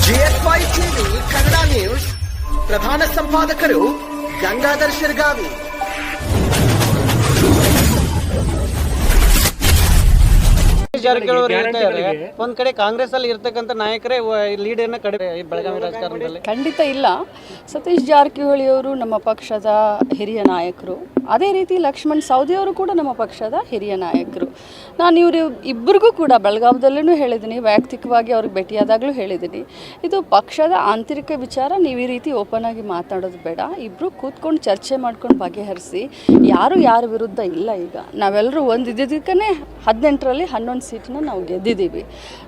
GFY TV Kannada news ಪ್ರಧಾನ ಸಂಪಾದಕರು ಗಂಗಾಧರ್ ಶಿರ್ಗಾವಿ. ಜಾರಕಿಹೊಳಿ ಒಂದ್ ಕಡೆ ಕಾಂಗ್ರೆಸ್ ಅಲ್ಲಿ ಇರ್ತಕ್ಕಂಥ ನಾಯಕರೇ ಲೀಡ್ ಅನ್ನ ಕಡಿಮೆ ಬೆಳಗಾವಿ ರಾಜಕಾರಣದಲ್ಲಿ ಖಂಡಿತ ಇಲ್ಲ. ಸತೀಶ್ ಜಾರಕಿಹೊಳಿ ಅವರು ನಮ್ಮ ಪಕ್ಷದ ಹಿರಿಯ ನಾಯಕರು, ಅದೇ ರೀತಿ ಲಕ್ಷ್ಮಣ್ ಸವದಿ ಅವರು ಕೂಡ ನಮ್ಮ ಪಕ್ಷದ ಹಿರಿಯ ನಾಯಕರು. ನಾನು ಇವರು ಇಬ್ಬರಿಗೂ ಕೂಡ ಬೆಳಗಾವದಲ್ಲೂ ಹೇಳಿದ್ದೀನಿ, ವೈಯಕ್ತಿಕವಾಗಿ ಅವ್ರಿಗೆ ಭೇಟಿಯಾದಾಗಲೂ ಹೇಳಿದ್ದೀನಿ, ಇದು ಪಕ್ಷದ ಆಂತರಿಕ ವಿಚಾರ, ನೀವು ಈ ರೀತಿ ಓಪನ್ ಆಗಿ ಮಾತಾಡೋದು ಬೇಡ, ಇಬ್ಬರು ಕೂತ್ಕೊಂಡು ಚರ್ಚೆ ಮಾಡ್ಕೊಂಡು ಬಗೆಹರಿಸಿ. ಯಾರ ವಿರುದ್ಧ ಇಲ್ಲ. ಈಗ ನಾವೆಲ್ಲರೂ ಒಂದು ಇದ್ದಿದ್ದಕ್ಕೇ 18ರಲ್ಲಿ 11 ಸೀಟನ್ನ ನಾವು ಗೆದ್ದಿದ್ದೀವಿ.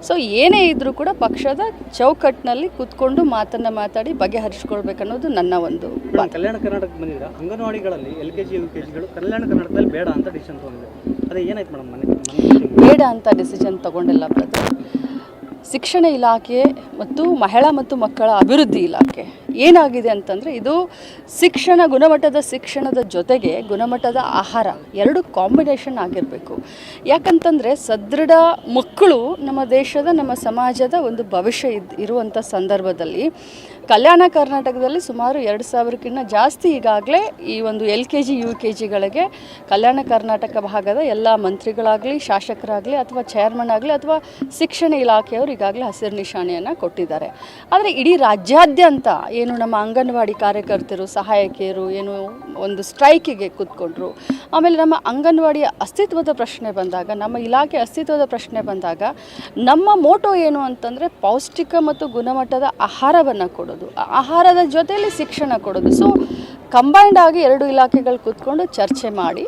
ಸೊ ಏನೇ ಇದ್ದರೂ ಕೂಡ ಪಕ್ಷದ ಚೌಕಟ್ಟಿನಲ್ಲಿ ಕೂತ್ಕೊಂಡು ಮಾತಾಡಿ ಬಗೆಹರಿಸ್ಕೊಳ್ಬೇಕನ್ನೋದು ನನ್ನ ಒಂದು. ಕಲ್ಯಾಣ ಕರ್ನಾಟಕಕ್ಕೆ ಬಂದಿದ್ರೆ ಅಂಗನವಾಡಿಗಳಲ್ಲಿ LKG UKGಗಳು ಕಲ್ಯಾಣ ಕರ್ನಾಟಕದಲ್ಲಿ ಬೇಡ ಅಂತ ಡಿಸಿಷನ್ ತಗೊಂಡಿದೆ. ಅದೇ ಏನಾಯ್ತು ಮೇಡಮ್? ಬೇಡ ಅಂತ ಡಿಸಿಷನ್ ತಗೊಂಡಿಲ್ಲ ಬ್ರದರ್. ಶಿಕ್ಷಣ ಇಲಾಖೆ ಮತ್ತು ಮಹಿಳಾ ಮತ್ತು ಮಕ್ಕಳ ಅಭಿವೃದ್ಧಿ ಇಲಾಖೆ ಏನಾಗಿದೆ ಅಂತಂದರೆ, ಇದು ಗುಣಮಟ್ಟದ ಶಿಕ್ಷಣದ ಜೊತೆಗೆ ಗುಣಮಟ್ಟದ ಆಹಾರ ಎರಡು ಕಾಂಬಿನೇಷನ್ ಆಗಿರಬೇಕು. ಯಾಕಂತಂದರೆ ಸದೃಢ ಮಕ್ಕಳು ನಮ್ಮ ದೇಶದ, ನಮ್ಮ ಸಮಾಜದ ಒಂದು ಭವಿಷ್ಯ ಇರುವಂಥ ಸಂದರ್ಭದಲ್ಲಿ ಕಲ್ಯಾಣ ಕರ್ನಾಟಕದಲ್ಲಿ ಸುಮಾರು 2000ಕ್ಕಿಂತ ಜಾಸ್ತಿ ಈಗಾಗಲೇ ಈ ಒಂದು LKG UKGಗಳಿಗೆ ಕಲ್ಯಾಣ ಕರ್ನಾಟಕ ಭಾಗದ ಎಲ್ಲ ಮಂತ್ರಿಗಳಾಗಲಿ, ಶಾಸಕರಾಗಲಿ, ಅಥವಾ ಚೇರ್ಮನ್ ಆಗಲಿ, ಅಥವಾ ಶಿಕ್ಷಣ ಇಲಾಖೆಯವರು ಈಗಾಗಲೇ ಹಸಿರು ನಿಶಾನೆಯನ್ನು ಕೊಟ್ಟಿದ್ದಾರೆ. ಆದರೆ ಇಡೀ ರಾಜ್ಯಾದ್ಯಂತ ಏನು ನಮ್ಮ ಅಂಗನವಾಡಿ ಕಾರ್ಯಕರ್ತರು, ಸಹಾಯಕಿಯರು ಏನು ಒಂದು ಸ್ಟ್ರೈಕಿಗೆ ಕೂತ್ಕೊಂಡ್ರು. ಆಮೇಲೆ ನಮ್ಮ ಅಂಗನವಾಡಿಯ ಅಸ್ತಿತ್ವದ ಪ್ರಶ್ನೆ ಬಂದಾಗ, ನಮ್ಮ ಇಲಾಖೆ ಅಸ್ತಿತ್ವದ ಪ್ರಶ್ನೆ ಬಂದಾಗ ನಮ್ಮ ಮೋಟೋ ಏನು ಅಂತಂದರೆ ಪೌಷ್ಟಿಕ ಮತ್ತು ಗುಣಮಟ್ಟದ ಆಹಾರವನ್ನು ಕೊಡೋದು, ಆಹಾರದ ಜೊತೆಯಲ್ಲಿ ಶಿಕ್ಷಣ ಕೊಡೋದು. ಸೊ ಕಂಬೈಂಡ್ ಆಗಿ ಎರಡು ಇಲಾಖೆಗಳು ಕೂತ್ಕೊಂಡು ಚರ್ಚೆ ಮಾಡಿ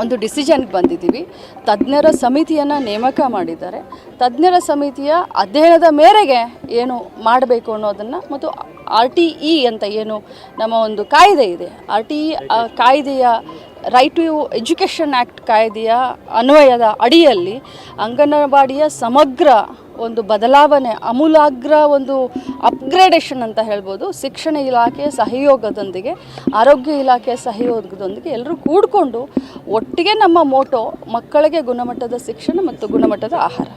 ಒಂದು ಡಿಸಿಷನ್ಗೆ ಬಂದಿದ್ದೀವಿ. ತಜ್ಞರ ಸಮಿತಿಯನ್ನು ನೇಮಕ ಮಾಡಿದ್ದಾರೆ. ತಜ್ಞರ ಸಮಿತಿಯ ಅಧ್ಯಯನದ ಮೇರೆಗೆ ಏನು ಮಾಡಬೇಕು ಅನ್ನೋದನ್ನು, ಮತ್ತು RTE ಅಂತ ಏನು ನಮ್ಮ ಒಂದು ಕಾಯ್ದೆ ಇದೆ, RTE ಕಾಯ್ದೆಯ ರೈಟ್ ಟು ಎಜುಕೇಷನ್ ಆ್ಯಕ್ಟ್ ಕಾಯ್ದೆಯ ಅನ್ವಯದ ಅಡಿಯಲ್ಲಿ ಅಂಗನವಾಡಿಯ ಸಮಗ್ರ ಒಂದು ಬದಲಾವಣೆ, ಅಮೂಲಾಗ್ರ ಒಂದು ಅಪ್ಗ್ರೇಡೇಷನ್ ಅಂತ ಹೇಳ್ಬೋದು, ಶಿಕ್ಷಣ ಇಲಾಖೆಯ ಸಹಯೋಗದೊಂದಿಗೆ, ಆರೋಗ್ಯ ಇಲಾಖೆಯ ಸಹಯೋಗದೊಂದಿಗೆ ಎಲ್ಲರೂ ಕೂಡಿಕೊಂಡು ಒಟ್ಟಿಗೆ ನಮ್ಮ ಮೋಟೋ ಮಕ್ಕಳಿಗೆ ಗುಣಮಟ್ಟದ ಶಿಕ್ಷಣ ಮತ್ತು ಗುಣಮಟ್ಟದ ಆಹಾರ.